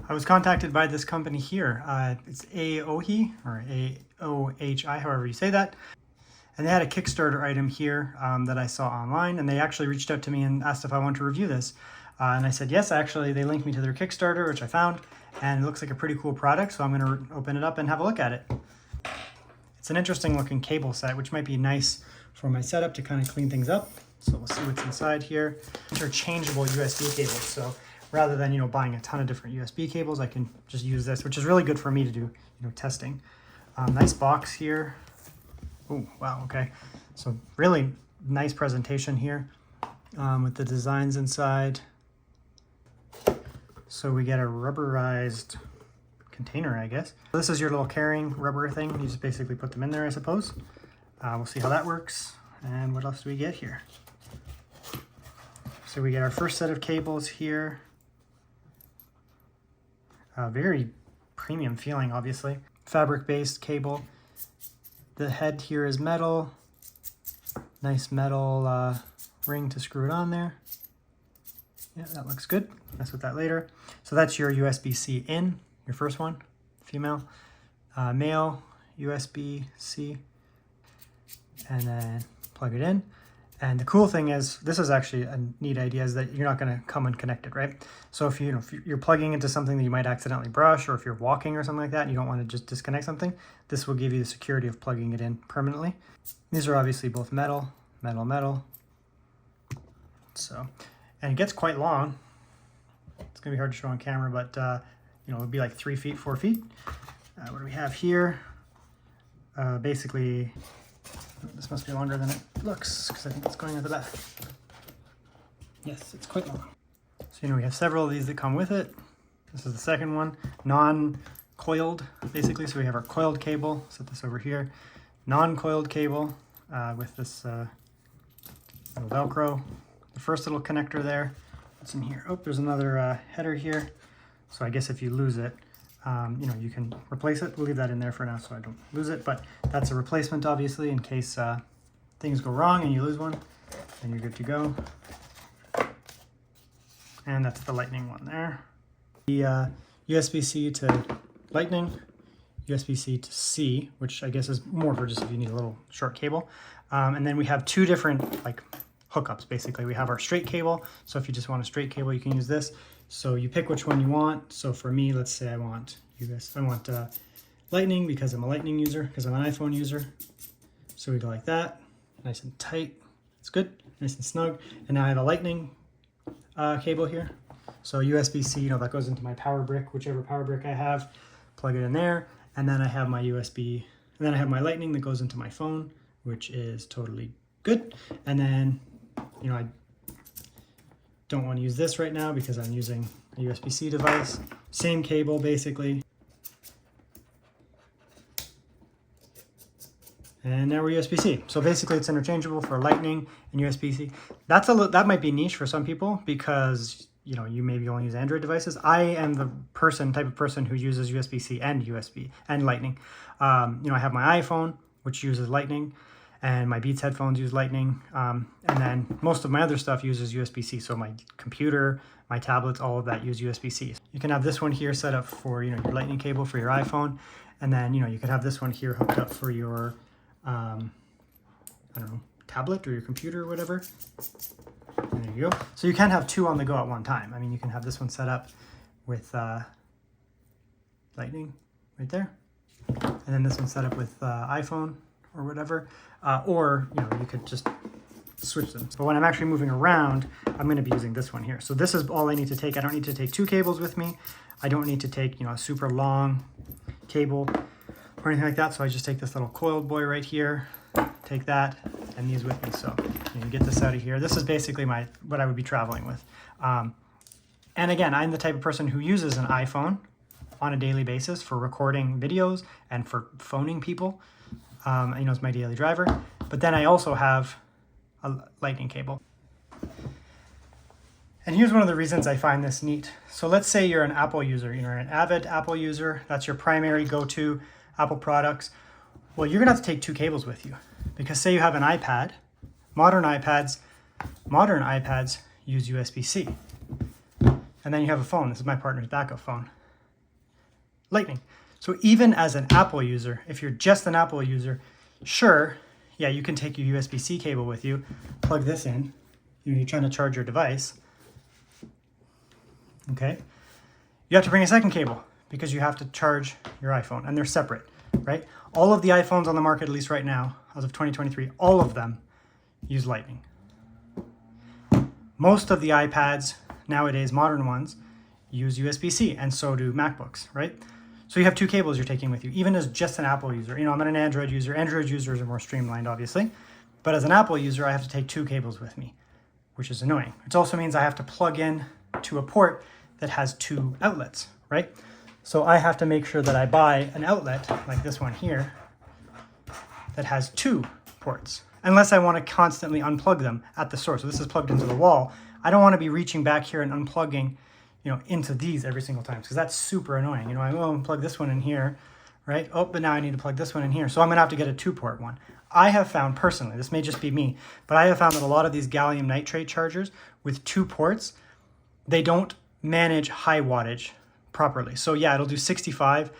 I was contacted by this company here. It's AOHi or AOHi, however you say that. And they had a Kickstarter item here that I saw online, and they actually reached out to me and asked if I wanted to review this. And I said yes. Actually, they linked me to their Kickstarter, which I found, and it looks like a pretty cool product, so I'm going to open it up and have a look at it. It's an interesting looking cable set, which might be nice for my setup to kind of clean things up. So we'll see what's inside here. Interchangeable USB cables. So rather than, buying a ton of different USB cables, I can just use this, which is really good for me to do, testing. Nice box here. Oh, wow, okay. So really nice presentation here with the designs inside. So we get a rubberized container, I guess. This is your little carrying rubber thing. You just basically put them in there, I suppose. We'll see how that works. And what else do we get here? So we get our first set of cables here. Very premium feeling, obviously. Fabric-based cable. The head here is metal. Nice metal ring to screw it on there. Yeah, that looks good. Mess with that later. So that's your USB-C in, your first one, female. Male, USB-C. And then plug it in. And the cool thing is, this is actually a neat idea, is that you're not going to come unconnected, right? So if you're plugging into something that you might accidentally brush, or if you're walking or something like that, and you don't want to just disconnect something, this will give you the security of plugging it in permanently. These are obviously both metal, metal. So, and it gets quite long. It's going to be hard to show on camera, but it would be like 3 feet, 4 feet. What do we have here? Basically, this must be longer than it looks, because I think it's going at the back. Yes, it's quite long. So, we have several of these that come with it. This is the second one, non-coiled, basically. So we have our coiled cable, set this over here. Non-coiled cable with this little Velcro. The first little connector there. What's in here? Oh, there's another header here. So I guess if you lose it, you can replace it. We'll leave that in there for now so I don't lose it, but that's a replacement, obviously, in case things go wrong and you lose one, then you're good to go. And that's the lightning one there. The USB-C to lightning, USB-C to C, which I guess is more for just if you need a little short cable. And then we have two different hookups, basically. We have our straight cable, so if you just want a straight cable, you can use this. So you pick which one you want. So for me, let's say I want lightning, because I'm a lightning user, because I'm an iPhone user. So we go like that, nice and tight. It's good, nice and snug. And now I have a lightning cable here. So USB-C, that goes into my power brick, whichever power brick I have. Plug it in there, and then I have my USB, and then I have my lightning that goes into my phone, which is totally good. And then, I don't want to use this right now because I'm using a USB-C device. Same cable, basically. And now we're USB-C. So basically it's interchangeable for lightning and USB-C. That might be niche for some people because, you maybe only use Android devices. I am the type of person who uses USB-C and USB and lightning. I have my iPhone, which uses lightning, and my Beats headphones use lightning, and then most of my other stuff uses USB-C. So my computer, my tablets, all of that use USB-C. You can have this one here set up for your lightning cable for your iPhone, and then you could have this one here hooked up for your tablet or your computer or whatever. And there you go. So you can have two on the go at one time. I mean, you can have this one set up with lightning right there, and then this one set up with iPhone or whatever, or you could just switch them. But when I'm actually moving around, I'm going to be using this one here. So this is all I need to take. I don't need to take two cables with me. I don't need to take a super long cable or anything like that. So I just take this little coiled boy right here, take that, and these with me. So get this out of here. This is basically what I would be traveling with. And again, I'm the type of person who uses an iPhone on a daily basis for recording videos and for phoning people. It's my daily driver. But then I also have a lightning cable. And here's one of the reasons I find this neat. So let's say you're an Apple user, you're an avid Apple user, that's your primary go-to Apple products. Well, you're gonna have to take two cables with you, because say you have an iPad, modern iPads use USB-C. And then you have a phone. This is my partner's backup phone. Lightning. So even as an Apple user, if you're just an Apple user, sure, yeah, you can take your USB-C cable with you, plug this in, you're trying to charge your device, okay? You have to bring a second cable because you have to charge your iPhone, and they're separate, right? All of the iPhones on the market, at least right now, as of 2023, all of them use Lightning. Most of the iPads nowadays, modern ones, use USB-C, and so do MacBooks, right? So you have two cables you're taking with you, even as just an Apple user. You know, I'm an Android user. Android users are more streamlined, obviously. But as an Apple user, I have to take two cables with me, which is annoying. It also means I have to plug in to a port that has two outlets, right? So I have to make sure that I buy an outlet, like this one here, that has two ports, unless I want to constantly unplug them at the source. So this is plugged into the wall. I don't want to be reaching back here and unplugging, you know, into these every single time, because that's super annoying. You know, I will plug this one in here, right? Oh, but now I need to plug this one in here. So I'm gonna have to get a 2-port one. I have found personally, this may just be me, but I have found that a lot of these gallium nitrate chargers with 2 ports, they don't manage high wattage properly. So yeah, it'll do 65.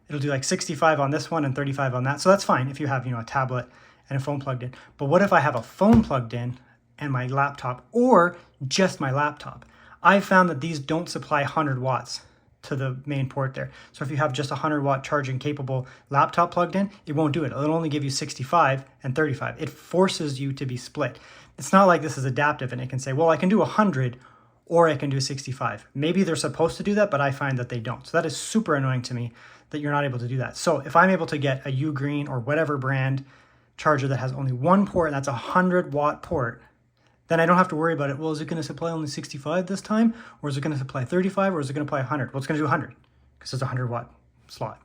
It'll do like 65 on this one and 35 on that. So that's fine if you have, you know, a tablet and a phone plugged in. But what if I have a phone plugged in and my laptop, or just my laptop? I found that these don't supply 100 watts to the main port there. So if you have just a 100-watt charging capable laptop plugged in, it won't do it. It'll only give you 65 and 35. It forces you to be split. It's not like this is adaptive and it can say, well, I can do 100 or I can do 65. Maybe they're supposed to do that, but I find that they don't. So that is super annoying to me that you're not able to do that. So if I'm able to get a Ugreen or whatever brand charger that has only one port, and that's a 100-watt port, then I don't have to worry about it. Well, is it going to supply only 65 this time? Or is it going to supply 35? Or is it going to supply 100? Well, it's going to do 100 because it's a 100-watt slot.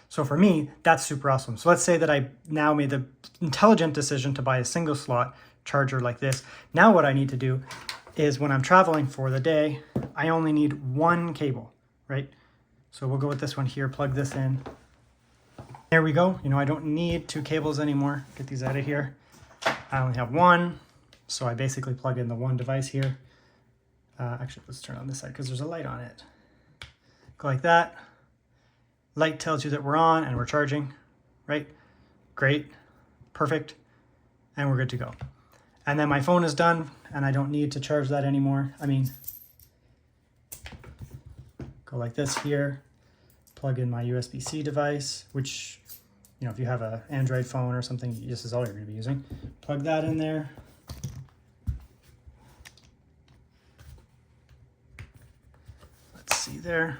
So for me, that's super awesome. So let's say that I now made the intelligent decision to buy a single slot charger like this. Now what I need to do is when I'm traveling for the day, I only need one cable, right? So we'll go with this one here, plug this in. There we go. You know, I don't need 2 cables anymore. Get these out of here. I only have one. So I basically plug in the one device here. Actually, let's turn on this side because there's a light on it. Go like that. Light tells you that we're on and we're charging, right? Great, perfect, and we're good to go. And then my phone is done and I don't need to charge that anymore. I mean, go like this here, plug in my USB-C device, which, you know, if you have an Android phone or something, this is all you're gonna be using. Plug that in there. See there,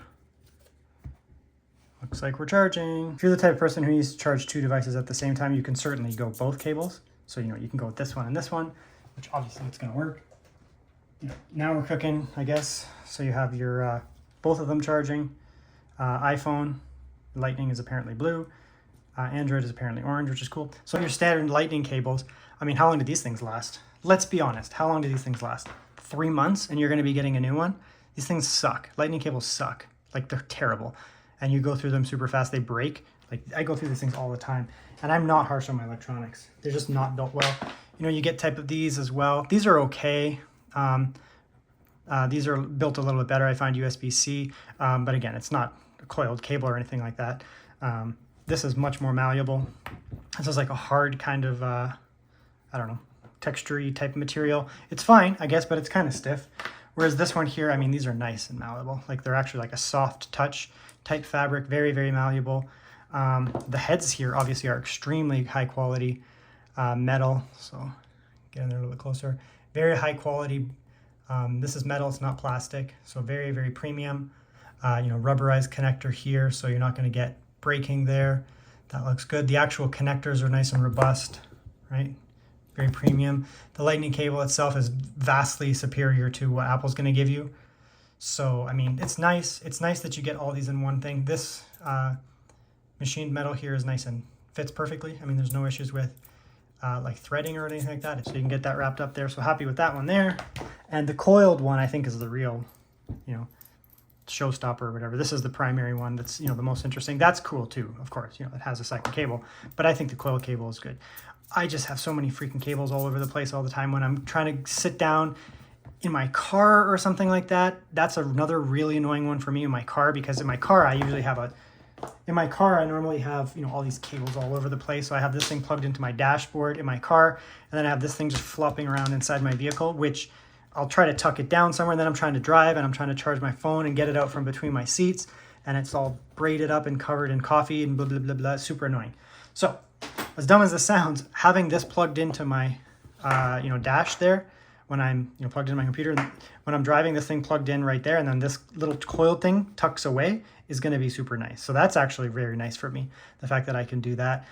looks like we're charging. If you're the type of person who needs to charge 2 devices at the same time, you can certainly go both cables. So, you know, you can go with this one and this one, which obviously it's going to work. You know, now we're cooking, I guess. So you have your both of them charging. iPhone Lightning is apparently blue. Android is apparently orange, which is cool. So your standard Lightning cables, I mean, how long do these things last? Let's be honest, how long do these things last? 3 months and you're going to be getting a new one? These things suck. Lightning cables suck. Like, they're terrible. And you go through them super fast, they break. Like, I go through these things all the time. And I'm not harsh on my electronics. They're just not built well. You know, you get type of these as well. These are okay. These are built a little bit better. I find USB-C. But again, it's not a coiled cable or anything like that. This is much more malleable. This is like a hard kind of, I don't know, texture-y type of material. It's fine, I guess, but it's kind of stiff. Whereas this one here, I mean, these are nice and malleable. Like, they're actually like a soft touch type fabric, very, very malleable. The heads here obviously are extremely high quality metal. So get in there a little bit closer. Very high quality. This is metal, it's not plastic. So very, very premium. You know, rubberized connector here, so you're not going to get breaking there. That looks good. The actual connectors are nice and robust, right? Very premium. The Lightning cable itself is vastly superior to what Apple's going to give you. So, I mean, it's nice. It's nice that you get all these in one thing. This machined metal here is nice and fits perfectly. I mean, there's no issues with like threading or anything like that. So you can get that wrapped up there. So happy with that one there. And the coiled one, I think, is the real, you know, showstopper or whatever. This is the primary one that's, you know, the most interesting. That's cool too, of course. You know, it has a second cable. But I think the coil cable is good. I just have so many freaking cables all over the place all the time when I'm trying to sit down in my car or something like that. That's another really annoying one for me in my car, because in my car I usually have a In my car, I normally have, you know, all these cables all over the place. So I have this thing plugged into my dashboard in my car, and then I have this thing just flopping around inside my vehicle, which I'll try to tuck it down somewhere, and then I'm trying to drive and I'm trying to charge my phone and get it out from between my seats, and it's all braided up and covered in coffee and blah, blah, blah, blah. It's super annoying. So as dumb as this sounds, having this plugged into my, you know, dash there, when I'm, you know, plugged into my computer, when I'm driving, this thing plugged in right there, and then this little coil thing tucks away is going to be super nice. So that's actually very nice for me. The fact that I can do that,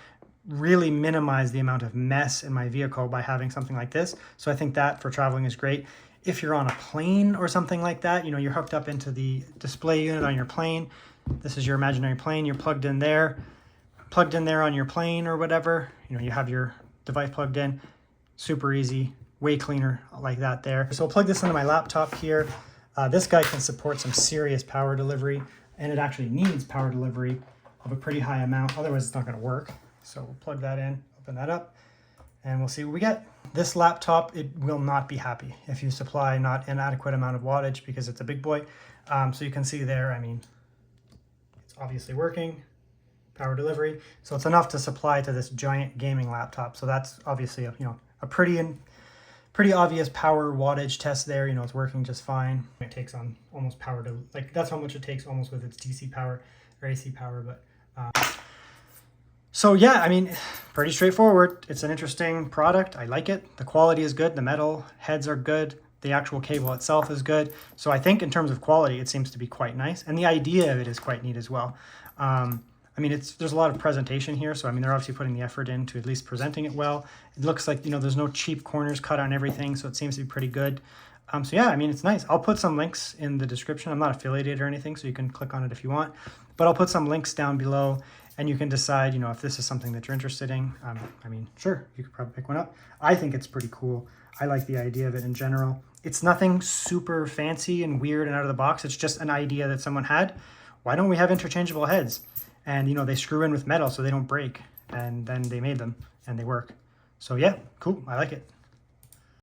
really minimize the amount of mess in my vehicle by having something like this. So I think that for traveling is great. If you're on a plane or something like that, you know, you're hooked up into the display unit on your plane. This is your imaginary plane. You're plugged in there on your plane or whatever. You know, you have your device plugged in. Super easy, way cleaner like that there. So I'll plug this into my laptop here. This guy can support some serious power delivery, and it actually needs power delivery of a pretty high amount. Otherwise, it's not going to work. So we'll plug that in, open that up, and we'll see what we get. This laptop, it will not be happy if you supply not an adequate amount of wattage because it's a big boy. So you can see there, I mean, it's obviously working, power delivery. So it's enough to supply to this giant gaming laptop. So that's obviously a, you know, a pretty obvious power wattage test there. You know, it's working just fine. It takes on almost power to, like, that's how much it takes almost with its DC power or AC power. But so yeah, I mean, pretty straightforward. It's an interesting product. I like it. The quality is good. The metal heads are good. The actual cable itself is good. So I think in terms of quality, it seems to be quite nice. And the idea of it is quite neat as well. I mean, there's a lot of presentation here. So, I mean, they're obviously putting the effort into at least presenting it well. It looks like, you know, there's no cheap corners cut on everything. So it seems to be pretty good. So yeah, I mean, it's nice. I'll put some links in the description. I'm not affiliated or anything, so you can click on it if you want. But I'll put some links down below, and you can decide, you know, if this is something that you're interested in. I mean, sure, you could probably pick one up. I think it's pretty cool. I like the idea of it in general. It's nothing super fancy and weird and out of the box. It's just an idea that someone had. Why don't we have interchangeable heads? And, you know, they screw in with metal so they don't break. And then they made them, and they work. So yeah, cool. I like it.